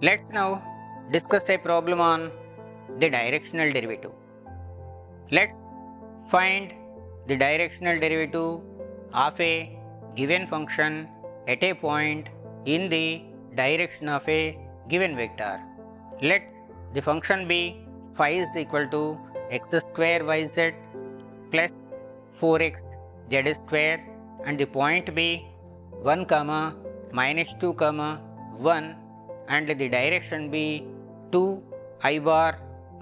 Let's now discuss a problem on the directional derivative. Let's find the directional derivative of a given function at a point in the direction of a given vector. Let the function be phi is equal to x square yz plus 4x z square and the point be 1 comma minus 2 comma 1 and the direction be 2 I bar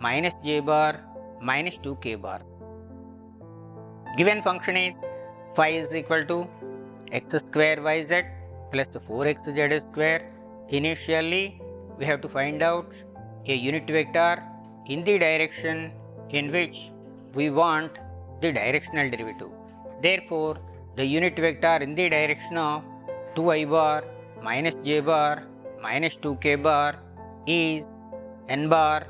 minus j bar minus 2 k bar. Given function is phi is equal to x square yz plus 4xz square. Initially we have to find out a unit vector in the direction in which we want the directional derivative. Therefore, the unit vector in the direction of 2 I bar minus j bar minus 2 k bar is n bar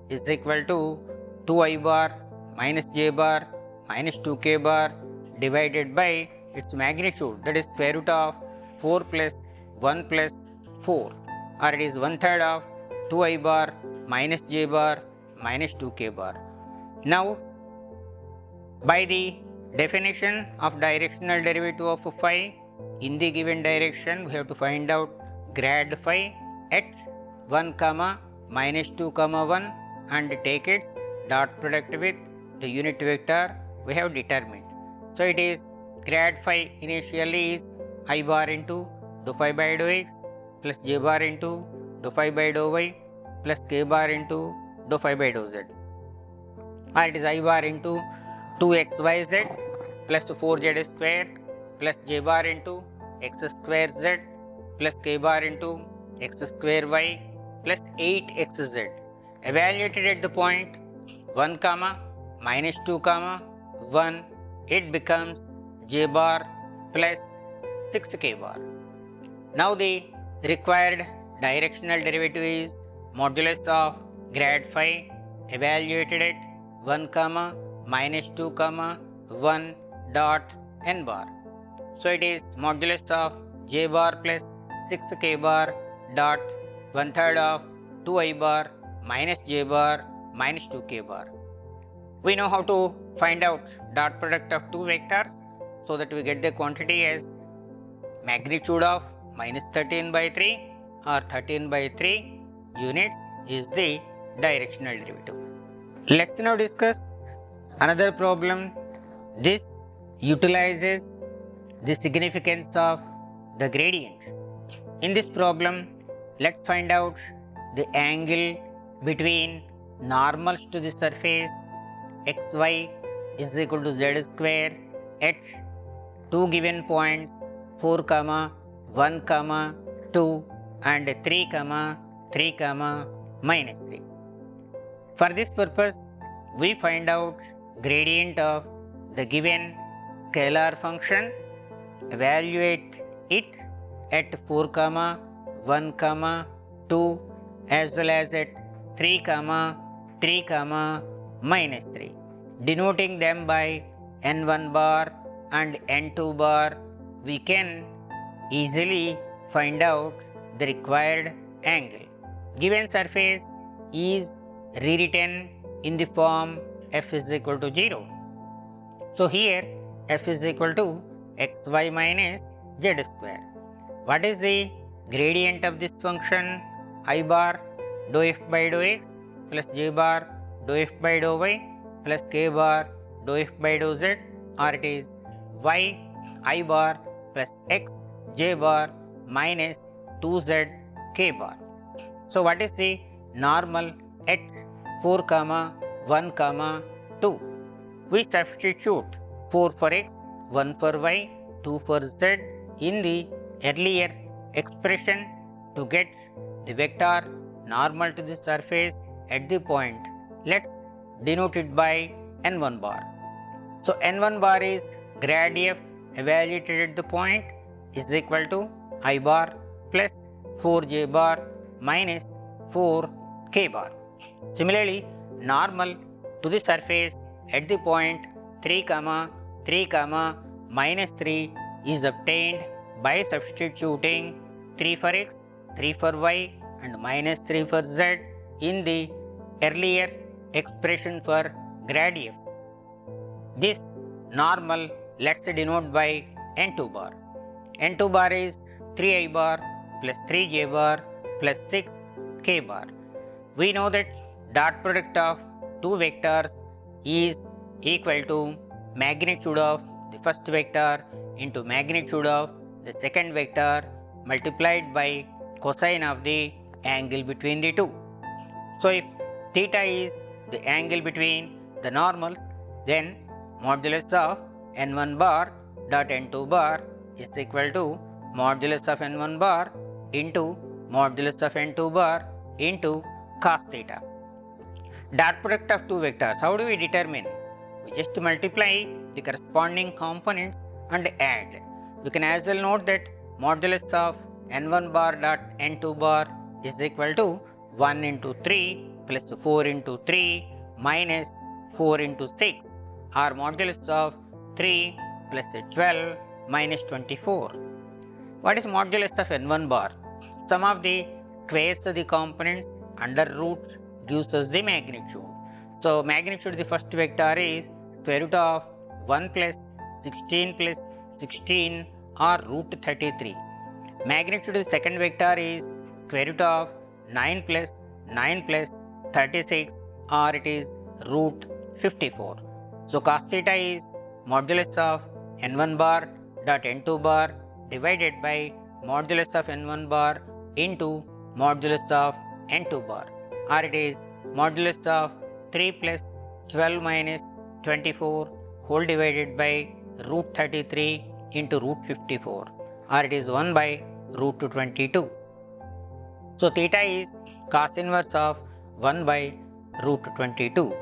is equal to 2 I bar minus j bar minus 2 k bar divided by its magnitude, that is square root of 4 plus 1 plus 4, or it is 1/3 of 2 I bar minus j bar minus 2 k bar. Now, by the definition of directional derivative of phi in the given direction, we have to find out grad phi at 1 comma minus 2 comma 1 and take it dot product with the unit vector we have determined. So it is grad phi initially is I bar into dou phi by dou x plus j bar into dou phi by dou y plus k bar into dou phi by dou z, or it is I bar into 2xyz plus 4z square plus j bar into x square z plus k bar into x square y plus 8xz. Evaluated at the point 1 comma minus 2 comma 1, it becomes j bar plus 6k bar. Now the required directional derivative is modulus of grad phi evaluated at 1 comma minus 2 comma 1 dot n bar. So it is modulus of j bar plus 6k bar dot 1/3 of 2 I bar minus j bar minus 2 k bar. We know how to find out dot product of two vectors so that we get the quantity as magnitude of minus 13 by 3 or 13 by 3 unit is the directional derivative. Let's now discuss another problem. This utilizes the significance of the gradient. In this problem, let's find out the angle between normals to the surface xy is equal to z square at two given points 4 comma 1 comma 2 and 3 comma 3 comma minus 3. For this purpose, we find out gradient of the given scalar function, evaluate it at 4 comma 1 comma 2 as well as at 3 comma 3 comma minus 3, denoting them by n1 bar and n2 bar. We can easily find out the required angle. Given surface is rewritten in the form f is equal to 0. So here f is equal to xy minus z square. What is the gradient of this function? I bar dou f by dou x plus j bar dou f by dou y plus k bar dou f by dou z, or it is y I bar plus x j bar minus 2z k bar. So what is the normal at 4 comma 1 comma 2? We substitute 4 for x, 1 for y, 2 for z in the earlier expression to get the vector normal to the surface at the point. Let's denote it by n1 bar. So n1 bar is grad f evaluated at the point is equal to I bar plus 4j bar minus 4k bar. Similarly, normal to the surface at the point 3 comma 3 comma minus 3 is obtained by substituting 3 for x, 3 for y, and minus 3 for z in the earlier expression for grad f. This normal let's denote by n2 bar. n2 bar is 3i bar plus 3j bar plus 6k bar. We know that dot product of two vectors is equal to magnitude of the first vector into magnitude of the second vector multiplied by cosine of the angle between the two. So if theta is the angle between the normals, then modulus of n1 bar dot n2 bar is equal to modulus of n1 bar into modulus of n2 bar into cos theta. Dot product of two vectors, how do we determine? We just multiply the corresponding components and add. We can as well note that modulus of n1 bar dot n2 bar is equal to 1 into 3 plus 4 into 3 minus 4 into 6, or modulus of 3 plus 12 minus 24. What is modulus of n1 bar? Sum of the squares of the components under roots gives us the magnitude. So magnitude of the first vector is square root of 1 plus 16 or root 33. Magnitude of the second vector is square root of 9 plus 36 or it is root 54. So cos theta is modulus of n1 bar dot n2 bar divided by modulus of n1 bar into modulus of n2 bar, or it is modulus of 3 plus 12 minus 24 whole divided by root 33 into root 54, or it is 1 by root 22. So theta is cos inverse of 1 by root 22.